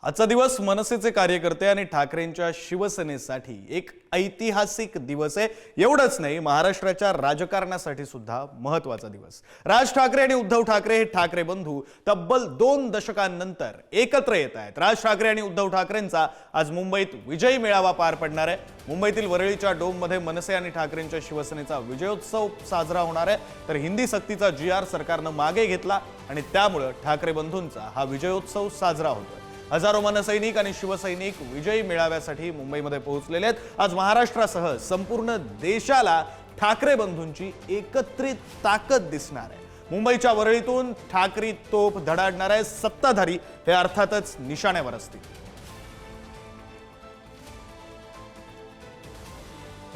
आजचा दिवस मनसेचे कार्यकर्ते आणि ठाकरेंच्या शिवसेनेसाठी एक ऐतिहासिक दिवस आहे। एवढंच नाही, महाराष्ट्राच्या राजकारणासाठी सुद्धा महत्त्वाचा दिवस। राज ठाकरे आणि उद्धव ठाकरे हे ठाकरे बंधू तब्बल 2 दशकांनंतर एकत्र येत आहेत। राज ठाकरे आणि उद्धव ठाकरेंचा आज मुंबईत विजयी मेळावा पार पडणार आहे। मुंबईतील वरळीच्या डोममध्ये मनसे आणि ठाकरेंच्या शिवसेनेचा विजयोत्सव साजरा होणार आहे। तर हिंदी सक्तीचा GR सरकारनं मागे घेतला आणि त्यामुळे ठाकरे बंधूंचा हा विजयोत्सव साजरा होतोय। हजारो मनसैनिक आणि शिवसैनिक विजयी मेळाव्यासाठी मुंबईमध्ये पोहोचलेले आहेत। आज महाराष्ट्रासह संपूर्ण देशाला ठाकरे बंधूंची एकत्रित ताकद दिसणार आहे। मुंबईच्या वरळीतून ठाकरी तोफ धडाडणार आहे। सत्ताधारी हे अर्थातच निशाण्यावर असतील।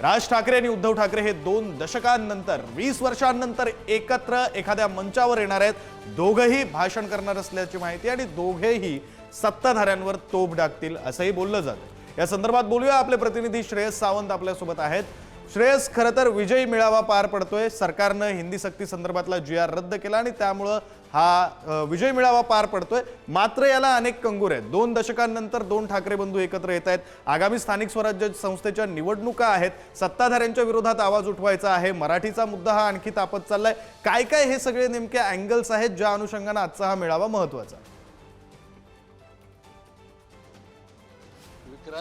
राज ठाकरे आणि उद्धव ठाकरे हे 2 दशकांनंतर 20 वर्षांनंतर एकत्र एखाद्या मंचावर येणार आहेत। दोघेही भाषण करणार असल्याची माहिती आणि दोघेही सत्ताधाऱ्यांवर तोफ डाकतील असंही बोललं जातं। या संदर्भात बोलूया, आपले प्रतिनिधी श्रेयस सावंत आपल्या सोबत आहेत। श्रेयस, खरं तर विजयी मेळावा पार पडतोय। सरकारनं हिंदी सक्ती संदर्भातला GR रद्द केला आणि त्यामुळे हा विजयी मेळावा पार पडतोय। मात्र याला अनेक कंगोर आहेत। 2 दशकांनंतर 2 ठाकरे बंधू एकत्र येत आहेत। आगामी स्थानिक स्वराज्य संस्थेच्या निवडणुका आहेत। सत्ताधाऱ्यांच्या विरोधात आवाज उठवायचा आहे। मराठीचा मुद्दा हा आणखी तापत चाललाय। काय काय हे सगळे नेमके अँगल्स आहेत ज्या अनुषंगाने आजचा हा मेळावा महत्त्वाचा आहे?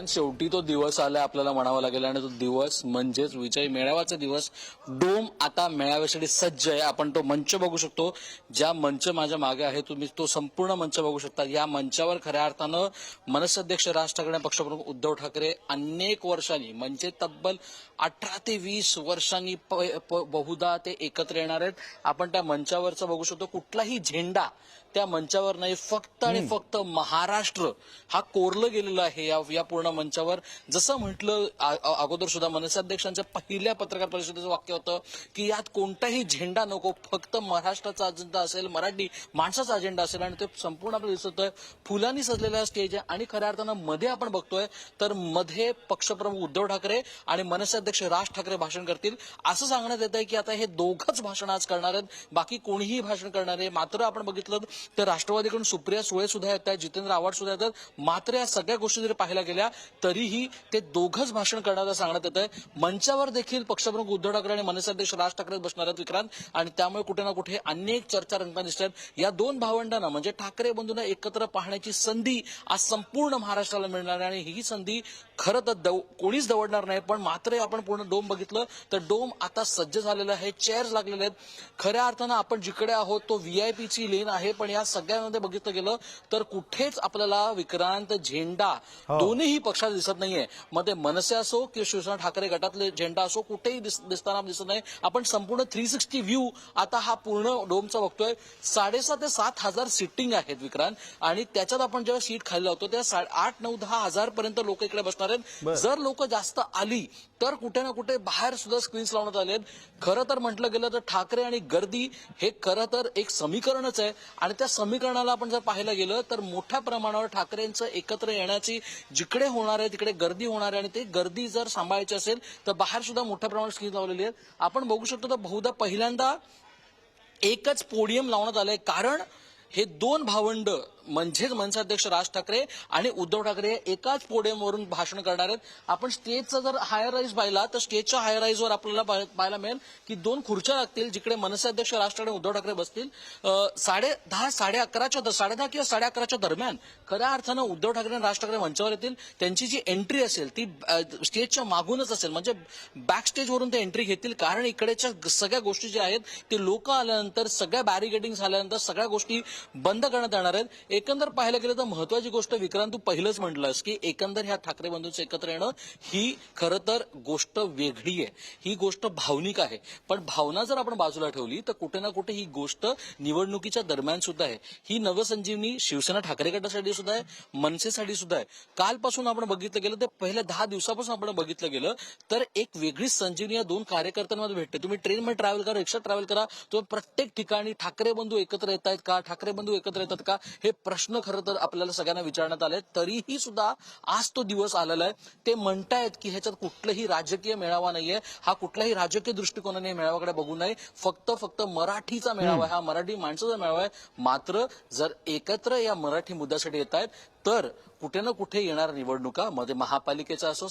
शेवटी तो दिवस आलाय आपल्याला म्हणावा लागेल आणि तो दिवस म्हणजेच विजय मेळाव्याचा दिवस। डोम आता मेळाव्यासाठी सज्ज आहे। आपण तो मंच बघू शकतो, ज्या मंच माझ्या मागे आहे तुम्ही तो संपूर्ण मंच बघू शकता। या मंचावर खऱ्या अर्थानं मनसे अध्यक्ष राज ठाकरे आणि पक्षप्रमुख उद्धव ठाकरे अनेक वर्षांनी म्हणजे तब्बल 18 ते 20 वर्षांनी बहुधा ते एकत्र येणार आहेत। आपण त्या मंचावरचं बघू शकतो, कुठलाही झेंडा त्या मंचावर नाही, फक्त आणि फक्त महाराष्ट्र हा कोरलं गेलेला आहे या पूर्ण मंचावर। जसं म्हटलं अगोदर सुद्धा मनसे अध्यक्षांच्या पहिल्या पत्रकार परिषदेचं वाक्य होतं की यात कोणताही झेंडा नको, फक्त महाराष्ट्राचा अजेंडा असेल, मराठी माणसाचा अजेंडा असेल। आणि ते संपूर्ण आपल्याला दिसत आहे फुलांनी सजलेला स्टेज आहे। आणि खऱ्या अर्थानं मध्ये आपण बघतोय तर मध्ये पक्षप्रमुख उद्धव ठाकरे आणि मनसे अध्यक्ष राज ठाकरे भाषण करतील असं सांगण्यात येत आहे की आता हे दोघंच भाषण आज करणार आहेत, बाकी कोणीही भाषण करणार आहे। मात्र आपण बघितलं तर राष्ट्रवादीकडून सुप्रिया सुळे सुद्धा येत आहेत, जितेंद्र आव्हाड सुद्धा येतात। मात्र या सगळ्या गोष्टी जरी पाहायला गेल्या तरीही ते दोघंच भाषण करण्याचं सांगण्यात येत आहे। मंचावर देखील पक्षप्रमुख उद्धव ठाकरे आणि मनसे अध्यक्ष राज ठाकरे बसणार आहेत विक्रांत, आणि त्यामुळे कुठे ना कुठे अनेक चर्चा रंगताना दिसतात। या 2 भावंडांना म्हणजे ठाकरे बंधूंना एकत्र पाहण्याची संधी आज संपूर्ण महाराष्ट्राला मिळणार आहे। आणि ही संधी खरं तर कोणीच दवडणार नाही। पण मात्र आपण पूर्ण डोम बघितलं तर डोम आता सज्ज झालेलं आहे, चेअर्स लागलेले आहेत। खऱ्या अर्थानं आपण जिकडे आहोत तो VIP ची लेन आहे, पण या सगळ्यांमध्ये बघितलं गेलं तर कुठेच आपल्याला विक्रांत झेंडा दोन्ही पक्षात दिसत नाहीये। मध्ये मनसे असो किंवा शिवसेना ठाकरे गटातले झेंडा असो कुठेही दिसताना दिसत नाही। आपण संपूर्ण 360 व्ह्यू आता हा पूर्ण डोमचा बघतोय। 6,500 ते 7,000 सिटिंग आहेत विक्रांत, आणि त्याच्यात आपण जेव्हा सीट खाली लावतो त्या 8, 9, 10 हजार पर्यंत लोक इकडे बसणार आहेत। जर लोक जास्त आली तर कुठे ना कुठे बाहेर सुद्धा स्क्रीन्स लावण्यात आले आहेत। खरं तर म्हटलं गेलं तर ठाकरे आणि गर्दी हे खरं तर एक समीकरणच आहे, आणि त्या समीकरणाला आपण जर पाहायला गेलं तर मोठ्या प्रमाणावर ठाकरेंचं एकत्र येण्याची जिकडे होणार आहे तिकडे गर्दी होणार आहे। आणि ते गर्दी जर सांभाळायची असेल तर बाहेर सुद्धा मोठ्या प्रमाणात स्क्रीन लावलेली आहेत। आपण बघू शकतो तर बहुधा पहिल्यांदा एकच पोडियम लावण्यात आलंय, कारण हे 2 भावंड म्हणजेच मनसे अध्यक्ष राज ठाकरे आणि उद्धव ठाकरे एकाच पोडियमवरून भाषण करणार आहेत। आपण स्टेजचा जर हायर राईज पाहिला तर स्टेजच्या हायर राईजवर आपल्याला पाहायला मिळेल की 2 खुर्च्या लागतील जिकडे मनसे अध्यक्ष राज ठाकरे उद्धव ठाकरे बसतील। 10:30, 11:30 किंवा 11:30च्या दरम्यान खऱ्या अर्थानं उद्धव ठाकरे आणि राज ठाकरे मंचावर येतील। त्यांची जी एंट्री असेल ती स्टेजच्या मागूनच असेल, म्हणजे बॅक स्टेजवरून ते एंट्री घेतील, कारण इकडेच्या सगळ्या गोष्टी ज्या आहेत ते लोक आल्यानंतर सगळ्या बॅरिकेडिंग झाल्यानंतर सगळ्या गोष्टी बंद करण्यात येणार आहेत। एकंदर पाहायला गेलं तर महत्वाची गोष्ट विक्रांत तू पहिलंच म्हटलंस की एकंदर ह्या ठाकरे बंधूंचं एकत्र येणं ही खरं तर गोष्ट वेगळी आहे, ही गोष्ट भावनिक आहे। पण भावना जर आपण बाजूला ठेवली तर कुठे ना कुठे ही गोष्ट निवडणुकीच्या दरम्यान सुद्धा आहे। ही नवसंजीवनी शिवसेना ठाकरे गटासाठी सुद्धा आहे, मनसेसाठी सुद्धा आहे। कालपासून आपण बघितलं गेलं तर पहिल्या 10 दिवसापासून आपण बघितलं गेलं तर एक वेगळीच संजीवनी या 2 कार्यकर्त्यांमध्ये भेटते। तुम्ही ट्रेनमध्ये ट्रॅव्हल करा, रिक्षा ट्रॅव्हल करा, तो प्रत्येक ठिकाणी ठाकरे बंधू एकत्र येत आहेत का, ठाकरे बंधू एकत्र येतात का, हे प्रश्न खरं तर आपल्याला सगळ्यांना विचारण्यात आले। तरीही सुद्धा आज तो दिवस आलेला आहे। ते म्हणतायत की ह्याच्यात कुठलाही राजकीय मेळावा नाहीये, हा कुठल्याही राजकीय दृष्टिकोनाने मेळाव्याकडे बघू नये, फक्त मराठीचा मेळावा, हा मराठी माणसाचा मेळावा आहे। मात्र जर एकत्र या मराठी मुद्द्यासाठी येत आहेत तर कुठे ना कुठे येणार निवडणुका मध्ये महापालिकेचा असो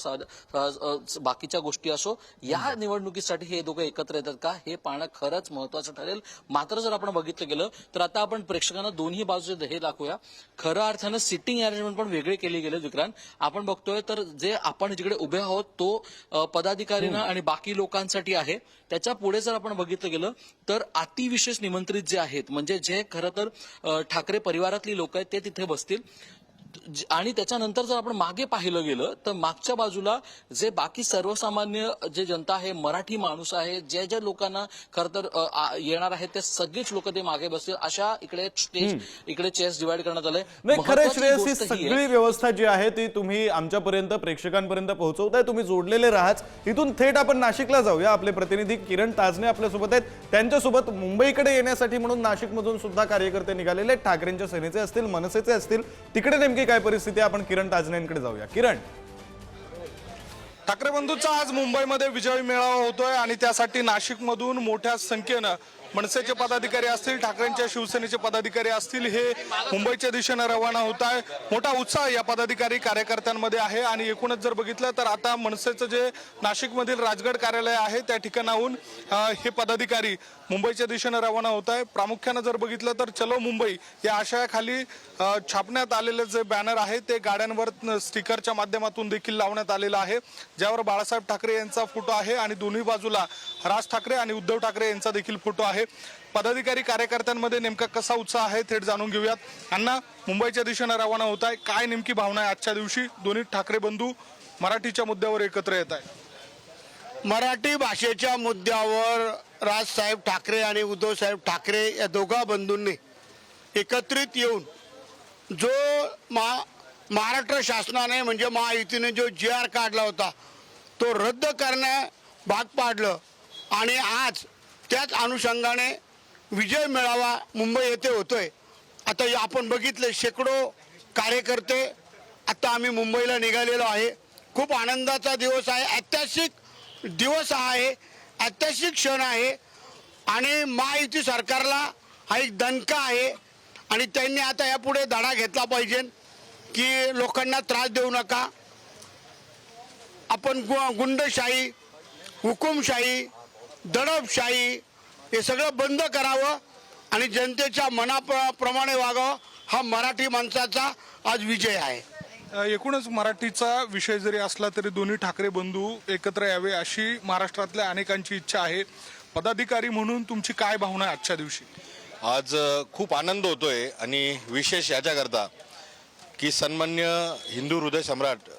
बाकीच्या गोष्टी असो, या निवडणुकीसाठी हे दोघं एकत्र येतात का हे पाहणं खरंच महत्वाचं ठरेल. मात्र जर आपण बघितलं गेलं तर आता आपण प्रेक्षकांना दोन्ही बाजूचे हे दाखवूया. खरं अर्थानं सिटिंग अरेंजमेंट पण वेगळे केले गेले विक्रांत. आपण बघतोय तर जे आपण जिकडे उभे आहोत तो पदाधिकारींना आणि बाकी लोकांसाठी आहे. त्याच्या पुढे जर आपण बघितलं गेलं तर अतिविशेष निमंत्रित जे आहेत, म्हणजे जे खरं तर ठाकरे परिवारातली लोक आहेत ते तिथे बसतील. आणि त्याच्यानंतर जर आपण मागे पाहिलं गेलं तर मागच्या बाजूला जे बाकी सर्वसामान्य जे जनता आहे, मराठी माणूस आहे, ज्या ज्या लोकांना खरं तर येणार आहेत ते सगळेच लोक ते मागे बसतील. अशा इकडे स्टेज, इकडे चेस डिवाइड करण्यात आलंय. नाही, खरं महत्त्वाची श्रेयस, ही गोष्ट ही आहे, सगळी व्यवस्था जी आहे ती तुम्ही आमच्यापर्यंत, प्रेक्षकांपर्यंत पोहोचवताय. तुम्ही जोडलेले राहाच. इथून थेट आपण नाशिकला जाऊया. आपले प्रतिनिधी किरण ताजने आपल्यासोबत आहेत. त्यांच्यासोबत मुंबईकडे येण्यासाठी म्हणून नाशिकमधून सुद्धा कार्यकर्ते निघालेले आहेत. ठाकरेंच्या सेनेचे असतील, मनसेचे असतील. तिकडे नेमकी काय परिस्थिती, आपण किरण ताजनेंकडे जाऊया. किरण, ठाकरे बंधूंचा आज मुंबईमध्ये विजय मेळावा होतोय आणि त्यासाठी नाशिकमधून मोठ्या संख्येनं मनसेचे पदाधिकारी असतील, ठाकरेंच्या शिवसेनेचे पदाधिकारी असतील, हे मुंबईच्या दिशेनं रवाना होत आहे. मोठा उत्साह या पदाधिकारी कार्यकर्त्यांमध्ये आहे. आणि एकूणच जर बघितलं तर आता मनसेचं जे नाशिकमधील राजगड कार्यालय आहे त्या ठिकाणाहून हे पदाधिकारी मुंबईच्या दिशेनं रवाना होत आहे. प्रामुख्यानं जर बघितलं तर चलो मुंबई या आशयाखाली छापण्यात आलेले जे बॅनर आहे ते गाड्यांवर स्टिकरच्या माध्यमातून देखील लावण्यात आलेलं आहे, ज्यावर बाळासाहेब ठाकरे यांचा फोटो आहे आणि दोन्ही बाजूला राज ठाकरे आणि उद्धव ठाकरे यांचा देखील फोटो आहे. पदाधिकारी कार्यकर्त्यांमध्ये नेमका कसा उत्साह आहे थेट जाणून घेऊयात. अण्णा, मुंबईच्या दिशेनं रवाना होत आहे, काय नेमकी भावना आहे आजच्या दिवशी? दोन्ही ठाकरे बंधू मराठीच्या मुद्द्यावर एकत्र येत आहे. मराठी भाषेच्या मुद्द्यावर राजसाहेब ठाकरे आणि उद्धवसाहेब ठाकरे या दोघा बंधूंनी एकत्रित येऊन जो महाराष्ट्र शासनाने म्हणजे महायुतीने जो GR काढला होता तो रद्द करण्या भाग पाडलं. आणि आज त्याच अनुषंगाने विजय मेळावा मुंबई येथे होतोय. आता आपण बघितले शेकडो कार्यकर्ते आता आम्ही मुंबईला निघालेलो आहे. खूप आनंदाचा दिवस आहे, ऐतिहासिक दिवस आहे, ऐतिहासिक क्षण आहे. आणि महायुती सरकारला हा एक दणका आहे आणि त्यांनी आता यापुढे धडा घेतला पाहिजे की लोकांना त्रास देऊ नका. आपण गुंडशाही, हुकुमशाही, दडपशाही हे सगळं बंद करावं आणि जनतेच्या मनाप्रमाणे वागावं. हा मराठी माणसाचा आज विजय आहे. एकूणच मराठीचा विषय जरी असला तरी दोन्ही ठाकरे बंधू एकत्र यावे अशी महाराष्ट्रातल्या अनेकांची इच्छा आहे. पदाधिकारी म्हणून तुमची काय भावना आहे आजच्या दिवशी? आज खूप आनंद होतोय आणि विशेष याच्याकरता की सन्मान्य हिंदू हृदय सम्राट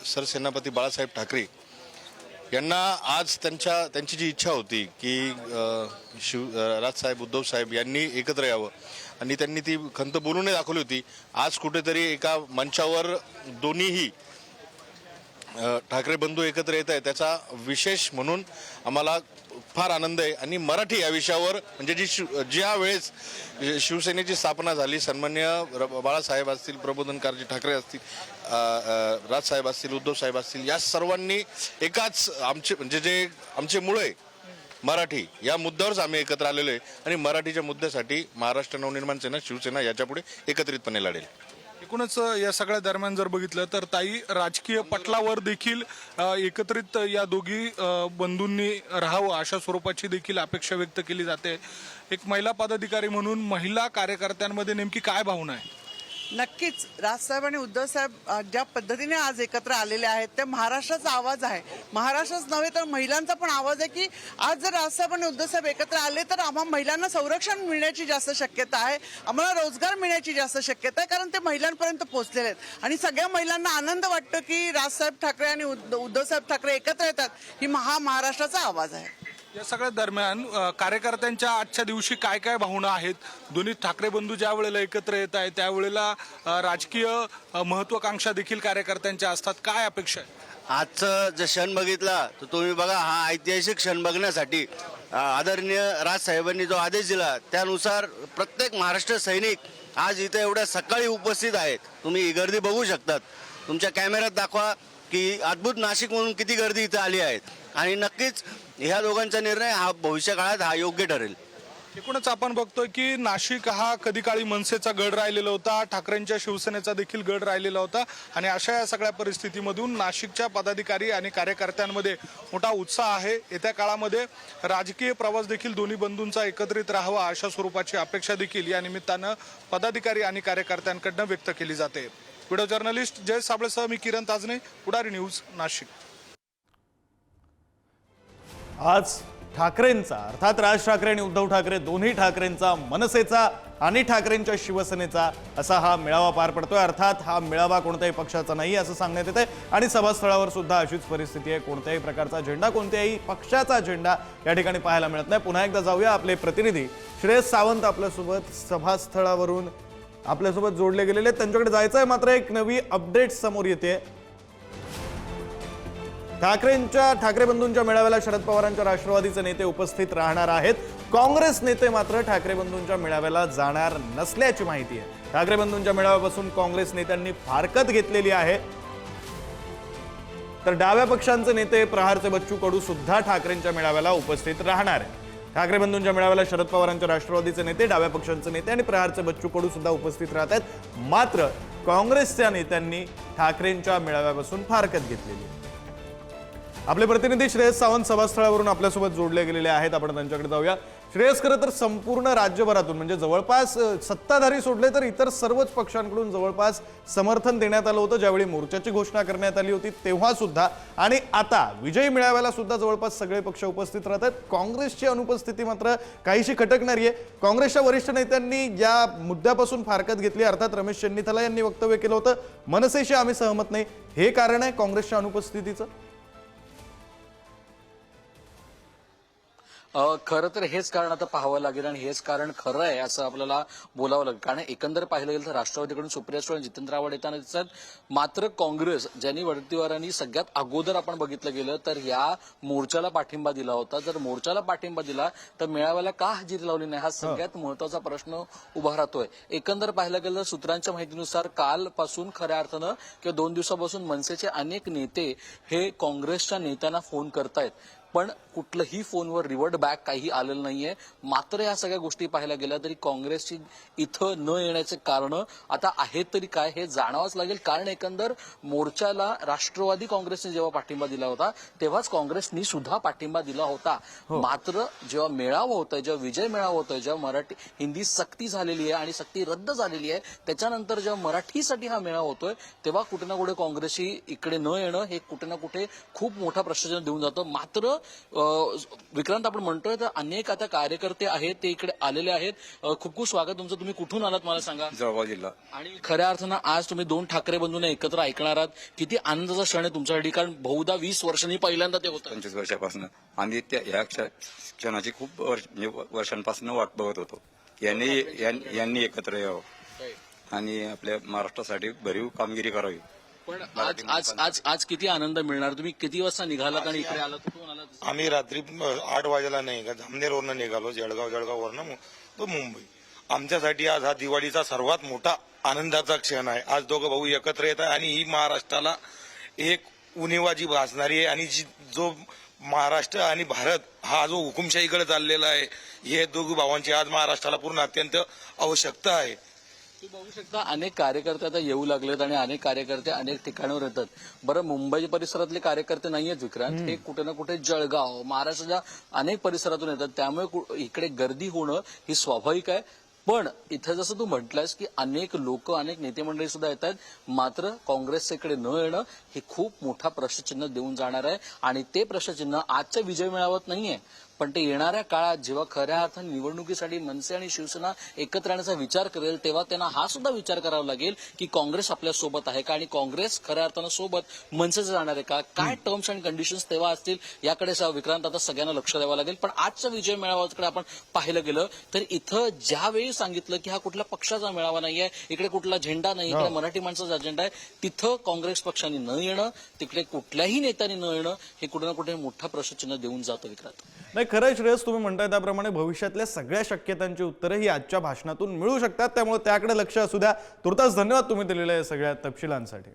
सरसेनापती बाळासाहेब ठाकरे यांना आज त्यांची जी इच्छा होती की राजसाहेब, उद्धव साहेब यांनी एकत्र यावं आणि त्यांनी ती खंत बोलूनही दाखवली होती. आज कुठेतरी एका मंचावर दोन्हीही ठाकरे बंधू एकत्र येत आहे, त्याचा विशेष म्हणून आम्हाला फार आनंद आहे. आणि मराठी या विषयावर म्हणजे ज्या वेळेस शिवसेनेची स्थापना झाली, सन्मान्य बाळासाहेब असतील, प्रबोधनकारजी ठाकरे असतील, राजसाहेब असतील, उद्धव साहेब असतील, या सर्वांनी एकाच आमचे मुळ आहे मराठी, या मुद्द्यावरच आम्ही एकत्र आलेलो आहे. आणि मराठीच्या मुद्द्यासाठी महाराष्ट्र नवनिर्माण सेना, शिवसेना याच्यापुढे एकत्रितपणे लढेल. एकूणच या सगळ्या दरम्यान जर बघितलं तर ताई, राजकीय पटलावर देखील एकत्रित या दोघी बंधूंनी राहावं अशा स्वरूपाची देखील अपेक्षा व्यक्त केली जाते. एक महिला पदाधिकारी म्हणून महिला कार्यकर्त्यांमध्ये नेमकी काय भावना आहे? नक्कीच राजसाहेब आणि उद्धवसाहेब ज्या पद्धतीने आज एकत्र आलेले आहेत ते महाराष्ट्राचा आवाज आहे. महाराष्ट्रच नव्हे तर महिलांचा पण आवाज आहे की आज जर राजसाहेब आणि उद्धवसाहेब एकत्र आले तर आम्हा महिलांना संरक्षण मिळण्याची जास्त शक्यता आहे, आम्हाला रोजगार मिळण्याची जास्त शक्यता आहे, कारण ते महिलांपर्यंत पोहोचलेले आहेत. आणि सगळ्या महिलांना आनंद वाटतो की राजसाहेब ठाकरे आणि उद्धवसाहेब ठाकरे एकत्र येतात. ही महाराष्ट्राचा आवाज आहे. या सगळ्या दरम्यान कार्यकर्त्यांच्या आजच्या दिवशी काय काय भावना आहेत? दोन्ही ठाकरे बंधू ज्या वेळेला एकत्र येत आहेत त्यावेळेला राजकीय महत्वाकांक्षा देखील कार्यकर्त्यांच्या असतात. काय अपेक्षा आहे? आजचं जर क्षण बघितला तर तुम्ही बघा, हा ऐतिहासिक क्षण बघण्यासाठी आदरणीय राजसाहेबांनी जो आदेश दिला त्यानुसार प्रत्येक महाराष्ट्र सैनिक आज इथे एवढ्या सकाळी उपस्थित आहेत. तुम्ही ही गर्दी बघू शकतात. तुमच्या कॅमेऱ्यात दाखवा की अद्भुत नाशिक म्हणून किती गर्दी इथे आली आहे. आणि नक्कीच ह्या दोघांचा निर्णय हा भविष्य काळात हा योग्य ठरेल. एकूणच आपण बघतोय की नाशिक हा कधी काळी मनसेचा गड राहिलेला होता, ठाकरेंच्या शिवसेनेचा देखील गड राहिलेला होता आणि अशा या सगळ्या परिस्थितीमधून नाशिकच्या पदाधिकारी आणि कार्यकर्त्यांमध्ये मोठा उत्साह आहे. येत्या काळामध्ये राजकीय प्रवास देखील दोन्ही बंधूंचा एकत्रित राहावा अशा स्वरूपाची अपेक्षा देखील या निमित्तानं पदाधिकारी आणि कार्यकर्त्यांकडनं व्यक्त केली जाते. व्हिडिओ जर्नलिस्ट जय साबळेसह मी किरण ताजने, पुढारी न्यूज, नाशिक. आज ठाकरेंचा अर्थात राज ठाकरे आणि उद्धव ठाकरे दोन्ही ठाकरेंचा, मनसेचा आणि ठाकरेंच्या शिवसेनेचा असा हा मेळावा पार पडतोय. अर्थात हा मेळावा कोणत्याही पक्षाचा नाही असं सांगण्यात येतंय आणि सभास्थळावर सुद्धा अशीच परिस्थिती आहे. कोणत्याही प्रकारचा झेंडा, कोणत्याही पक्षाचा झेंडा या ठिकाणी पाहायला मिळत नाही. पुन्हा एकदा जाऊया, आपले प्रतिनिधी श्रेयस सावंत आपल्यासोबत सभास्थळावरून आपल्यासोबत जोडले गेलेले आहेत. त्यांच्याकडे जायचं आहे, मात्र एक नवी अपडेट समोर येते. ठाकरे बंधूंच्या मेळाव्याला शरद पवारांच्या राष्ट्रवादीचे नेते उपस्थित राहणार आहेत. काँग्रेस नेते मात्र ठाकरे बंधूंच्या मेळाव्याला जाणार नसल्याची माहिती आहे. ठाकरे बंधूंच्या मेळाव्यापासून काँग्रेस नेत्यांनी फारकत घेतलेली आहे. तर डाव्या पक्षांचे नेते प्रहारचे बच्चू कडू सुद्धा ठाकरेंच्या मेळाव्याला उपस्थित राहणार आहे. ठाकरे बंधूंच्या मेळाव्याला शरद पवारांच्या राष्ट्रवादीचे नेते, डाव्या पक्षांचे नेते आणि प्रहारचे बच्चू कडू सुद्धा उपस्थित राहत आहेत. मात्र काँग्रेसच्या नेत्यांनी ठाकरेंच्या मेळाव्यापासून फारकत घेतलेली आहे. आपले प्रतिनिधी श्रेयस सावंत सभास्थळावरून आपल्यासोबत जोडले गेलेले आहेत. आपण त्यांच्याकडे जाऊया. श्रेयस, खरं तर संपूर्ण राज्यभरातून म्हणजे जवळपास सत्ताधारी सोडले तर इतर सर्वच पक्षांकडून जवळपास समर्थन देण्यात आलं होतं ज्यावेळी मोर्चाची घोषणा करण्यात आली होती तेव्हा सुद्धा, आणि आता विजयी मेळाव्याला सुद्धा जवळपास सगळे पक्ष उपस्थित राहतात. काँग्रेसची अनुपस्थिती मात्र काहीशी खटकणारी आहे. काँग्रेसच्या वरिष्ठ नेत्यांनी या मुद्द्यापासून फारकत घेतली. अर्थात रमेश चेन्नीथला यांनी वक्तव्य केलं होतं, मनसेशी आम्ही सहमत नाही. हे कारण आहे काँग्रेसच्या अनुपस्थितीचं? खरं तर हेच कारण आता पाहावं लागेल आणि हेच कारण खरं आहे असं आपल्याला बोलावं लागेल. कारण एकंदर पाहिलं गेलं तर राष्ट्रवादीकडून सुप्रिया सुळे, जितेंद्र आव्हाड येताना दिसतात. मात्र काँग्रेस, ज्यांनी वडट्टीवारांनी सगळ्यात अगोदर आपण बघितलं गेलं तर या मोर्चाला पाठिंबा दिला होता. जर मोर्चाला पाठिंबा दिला तर मेळाव्याला का हजेरी लावली नाही हा सगळ्यात महत्वाचा प्रश्न उभा राहतोय. एकंदर पाहिलं गेलं तर सूत्रांच्या माहितीनुसार कालपासून खऱ्या अर्थानं किंवा 2 दिवसापासून मनसेचे अनेक नेते हे काँग्रेसच्या नेत्यांना फोन करतायत, पण कुठलंही फोनवर रिव्हर्ट बॅक काही आलेलं नाहीये. मात्र या सगळ्या गोष्टी पाहायला गेल्या तरी काँग्रेसची इथं न येण्याचे कारण आता आहेत तरी काय हे जाणावंच लागेल. कारण एकंदर मोर्चाला राष्ट्रवादी काँग्रेसने जेव्हा पाठिंबा दिला होता तेव्हाच काँग्रेसनी सुद्धा पाठिंबा दिला होता. मात्र जेव्हा मेळावा होतोय, जेव्हा विजय मेळावा होतोय, जेव्हा हिंदी सक्ती झालेली आहे आणि सक्ती रद्द झालेली आहे, त्याच्यानंतर जेव्हा मराठीसाठी हा मेळावा होतोय तेव्हा कुठे ना कुठे काँग्रेसची इकडे न येणं हे कुठे ना कुठे खूप मोठा प्रश्नचिन्ह देऊन जातं. मात्र विक्रांत, आपण म्हणतोय तर अनेक आता कार्यकर्ते आहेत ते इकडे आलेले आहेत. खूप खूप स्वागत तुमचं. तुम्ही कुठून आलात मला सांगा? जळगाव जिल्हा. आणि खऱ्या अर्थानं आज तुम्ही 2 ठाकरे बंधूंना एकत्र ऐकणार आहात. किती आनंदाचा क्षण आहे तुमच्यासाठी? कारण बहुधा 20 वर्षांनी पहिल्यांदा ते होतं. 25 वर्षापासून आम्ही या क्षणाची खूप वर्षांपासून वाट बघत होतो. यांनी एकत्र यावं आणि आपल्या महाराष्ट्रासाठी भरीव कामगिरी करावी. पण आज किती आनंद मिळणार? तुम्ही किती वाजता निघालात आणि इकडे आलात? कुठून आलात? आम्ही रात्री 8 वाजेला नाही का जामनेरवरनं निघालो, जळगाववरनं तो मुंबई. आमच्यासाठी आज हा दिवाळीचा सर्वात मोठा आनंदाचा क्षण आहे. आज दोघं भाऊ एकत्र येत आहे आणि ही महाराष्ट्राला एक उणीवाजी भासणारी आहे. आणि जो महाराष्ट्र आणि भारत हा जो हुकुमशाहीकडे चाललेला आहे, हे दोघी भावांची आज महाराष्ट्राला पूर्ण अत्यंत आवश्यकता आहे. तुम्ही बघू शकता अनेक कार्यकर्ते आता येऊ लागलेत आणि अनेक कार्यकर्ते अनेक ठिकाणावर येतात. बरं, मुंबई परिसरातले कार्यकर्ते नाहीयेत विक्रांत, हे कुठे ना कुठे जळगाव, महाराष्ट्राच्या अनेक परिसरातून येतात. त्यामुळे इकडे गर्दी होणं ही स्वाभाविक आहे. पण इथं जसं तू म्हटलंस की अनेक लोक, अनेक नेते मंडळी सुद्धा येत आहेत. मात्र काँग्रेसच्या इकडे न येणं हे खूप मोठा प्रश्नचिन्ह देऊन जाणार आहे. आणि ते प्रश्नचिन्ह आजच्या विजय मेळाव्यात नाहीये, पण ते येणाऱ्या काळात जेव्हा खऱ्या अर्थाने निवडणुकीसाठी मनसे आणि शिवसेना एकत्र येण्याचा विचार करेल तेव्हा त्यांना हा सुद्धा विचार करावा लागेल की काँग्रेस आपल्या सोबत आहे का आणि काँग्रेस खऱ्या अर्थानं सोबत मनसेचं जाणार आहे का, काय टर्म्स अँड कंडिशन्स तेव्हा असतील याकडे विक्रांत आता सगळ्यांना लक्ष द्यावं लागेल. पण आजच्या विजय मेळाव्याकडे आपण पाहिलं गेलं तर इथं ज्यावेळी सांगितलं की हा कुठल्या पक्षाचा मेळावा नाहीये, इकडे कुठला झेंडा नाही, इकडे मराठी माणसाचा अजेंडा आहे, तिथं काँग्रेस पक्षाने न येणं, तिकडे कुठल्याही नेत्याने न येणं हे कुठे ना कुठे मोठा प्रश्नचिन्ह देऊन जातं विक्रांत. नाही, खरं श्रेयस, तुम्ही म्हणताय त्याप्रमाणे भविष्यातल्या सगळ्या शक्यतांची उत्तरं ही आजच्या भाषणातून मिळू शकतात. त्यामुळे त्याकडे लक्ष असू द्या. तुर्तास धन्यवाद तुम्ही दिलेल्या सगळ्या तपशिलांसाठी.